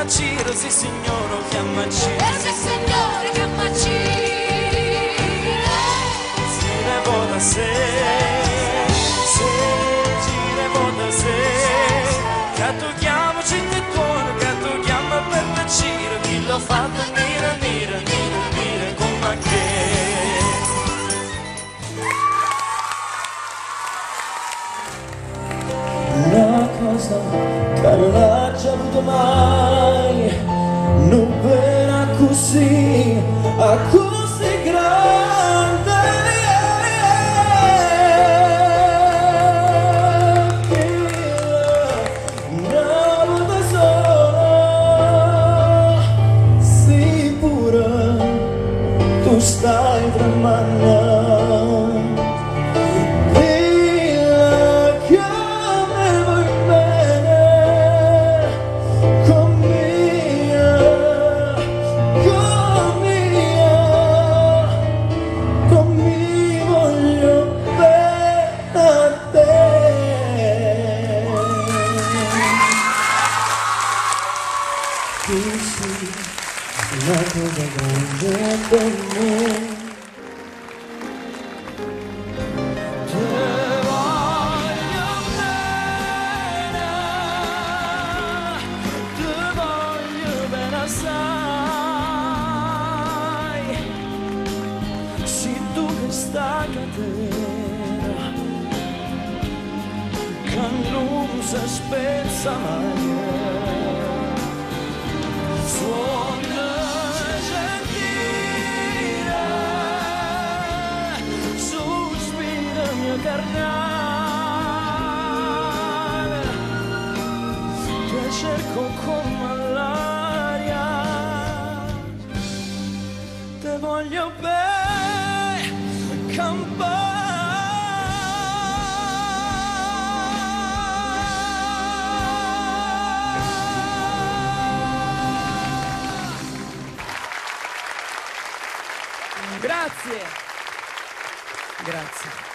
Ciro, sì signore, chiama Ciro. Sì signore, chiama Ciro. Si ne vota se Ciro vota se. Che tu chiama cittadino, che tu chiama per Ciro, chi l'ha fatto mira, mira, mira, mira come che. Una cosa che non ha già avuto mai, non vera così, a così grande. Una volta sola, sì pure, tu stai tremando. Tu sei una cosa grande per me. Te voglio bene, te voglio bene assai. Se tu questa catena che non si spezza mai. Suona gentile, sospira mio carnale, che cerco come l'aria, te voglio bene campare. Grazie. Grazie.